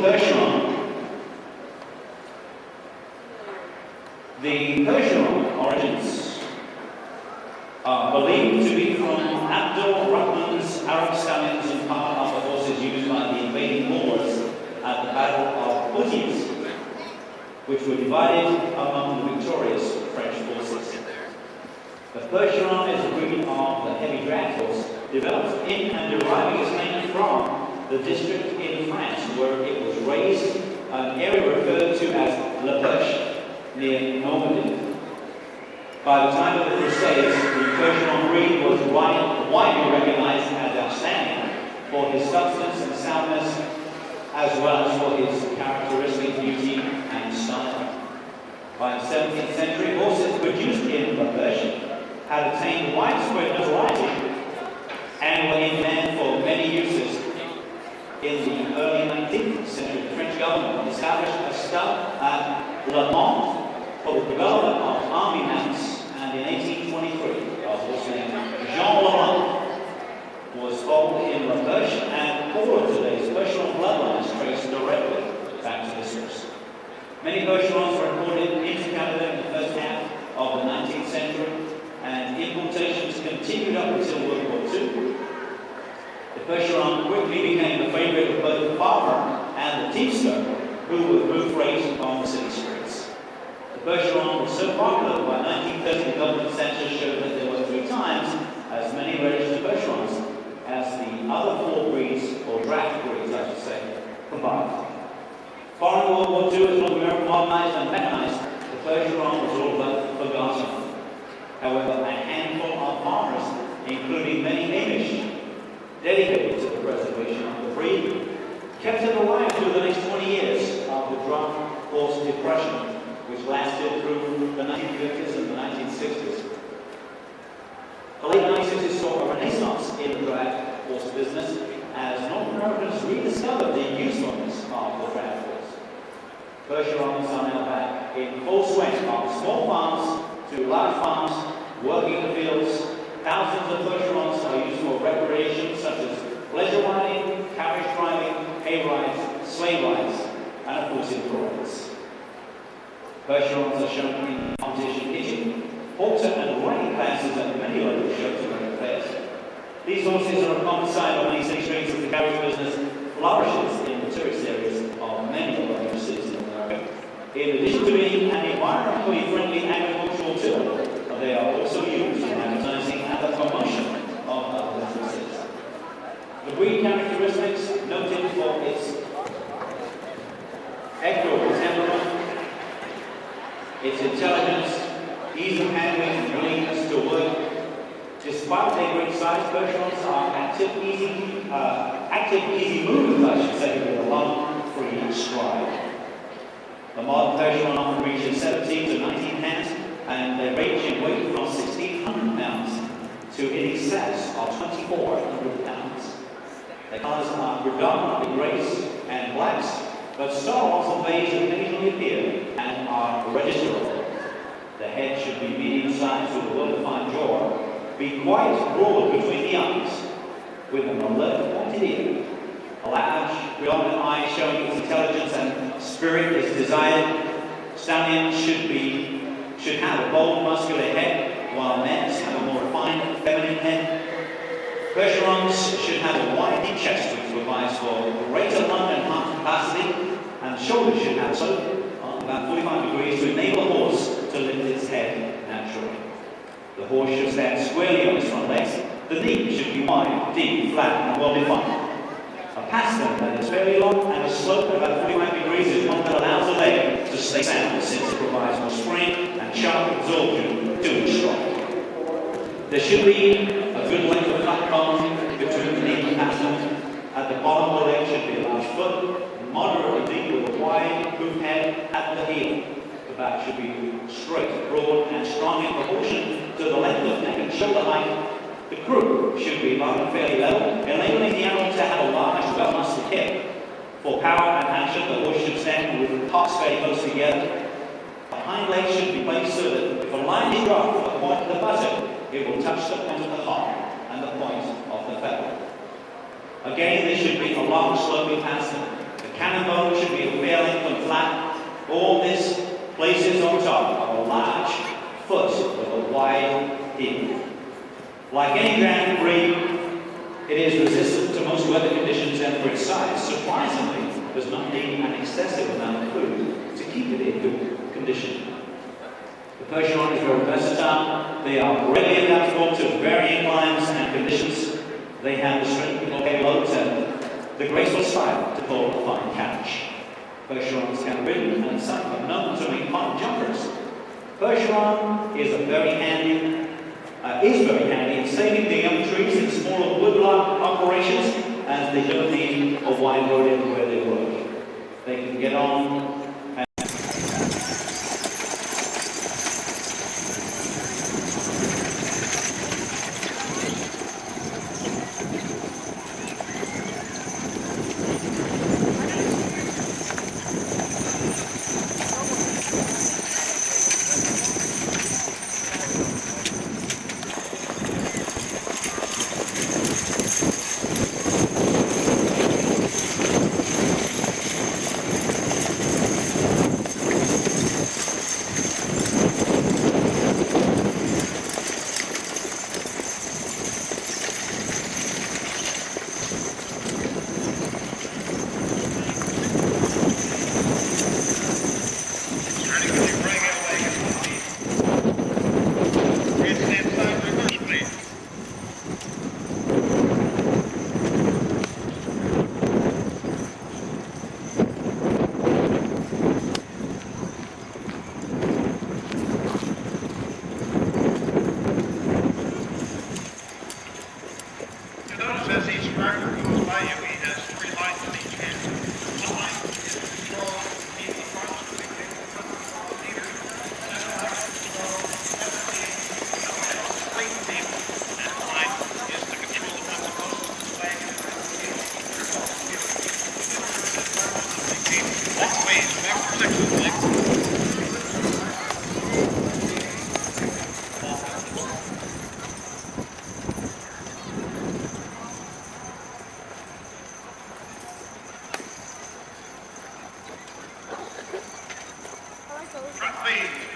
Percheron. The Percheron origins are believed to be from Abdul Rahman's Arab stallions and part of the horses used by the invading Moors at the Battle of Poitiers, which were divided among the victorious French forces. The Percheron is a breed of the heavy draft horse, developed in and deriving its name from the district in France where it was raised, an area referred to as Le Perche, near Normandy. By the time of the Crusades, the Percheron breed was widely recognized as outstanding for his substance and soundness, as well as for his characteristic beauty and style. By the 17th century, horses produced in La Perche had attained widespread notoriety and were in demand for many uses. In the early 19th century, the French government established a stud at Le Mans for the development of army mounts, and in 1823, a horse named Jean Laurent was foaled in La Perche, and all of today's Percheron bloodlines traced directly back to this horse. Many Percherons were imported into Canada in the first half of the 19th century, and importations continued up until World War II. The Percheron quickly became the favorite of both the farmer and the teamster, who were both raised on the city streets. The Percheron was so popular that by 1930 the government census showed that there were 3 times as many registered Percherons as the other 4 breeds, or draft breeds I should say, combined. Following World War II, as North America modernized and mechanized, the Percheron was all but forgotten. However, a handful of farmers, including many Amish, dedicated to the preservation of the breed, kept it alive through the next 20 years of the draft horse depression, which lasted through the 1950s and the 1960s. The late 1960s saw a renaissance in the draft horse business as North Americans rediscovered the usefulness of the draft horse. Percherons are now back in full swing from small farms to large farms, working the fields. Thousands of Percherons are used for recreation such as pleasure riding, carriage driving, hay rides, sleigh rides, and of course in parades. Percherons are shown in competition hitching, halter and riding classes at many local shows and fairs. These horses are a common sight on many city streets as the carriage business flourishes in the tourist areas of many of our major cities in America. In addition to being an environmentally friendly agricultural tool, they are also used in advertising and the promotion of other businesses. The breed characteristics noted for its equitable temperament, its intelligence, ease of handling, and willingness to work. Despite their great size, Percherons are active, easy movers, I should say, with a long, free stride. The modern Percheron often reaches 17 to 19 hands, and they range in weight from 1,600 pounds to in excess of 2,400 pounds. Their colours are predominantly greys and blacks, but stars and bays occasionally appear and are registerable. The head should be medium-sized with a well-defined jaw, be quite broad between the eyes, with an alert pointed ear. A large, predominant eye showing its intelligence and spirit is desired. Stallions should have a bold, muscular head, while mares have a more refined, feminine head. Percherons should have a wide deep chest, which provides for greater lung and heart capacity, and the shoulders should have slope on about 45 degrees to enable the horse to lift its head naturally. The horse should stand squarely on its front legs. The knee should be wide, deep, flat, and well defined. A pastern that is fairly long and a slope of about 45 degrees is one that allows the leg to stay sound, since it provides more spring and sharp absorption to its stride. There should be a good length of flat bone between the knee and pastern. At the bottom of the leg should be a large foot, moderately deep with a wide hoop head at the heel. The back should be straight, broad, and strong in proportion to the length of neck and shoulder height. The croup should be long and fairly level, enabling the animal to have a large, well-muscled hip. For power and action, the horse should stand with hocks very close together. The hind legs should be placed so that if a line is drawn from the point of the buttock, it will touch the point of the hock and the point of the feather. Again, there should be a long, sloping pastern. The cannon bone All this places on top of a large foot with a wide heel. Like any draft breed, it is resistant to most weather conditions, and for its size, surprisingly, does not need an excessive amount of food to keep it in good condition. The Percheron is very versatile. They are readily adaptable to varying climates and conditions. They have the strength to block loads and the graceful style to pull a fine catch. Percherons can be ridden, and some are known to make fine jumpers. Percheron is very handy in saving the young trees in smaller woodlot operations, as they don't need a wide road everywhere they work. They can get on. Front lead.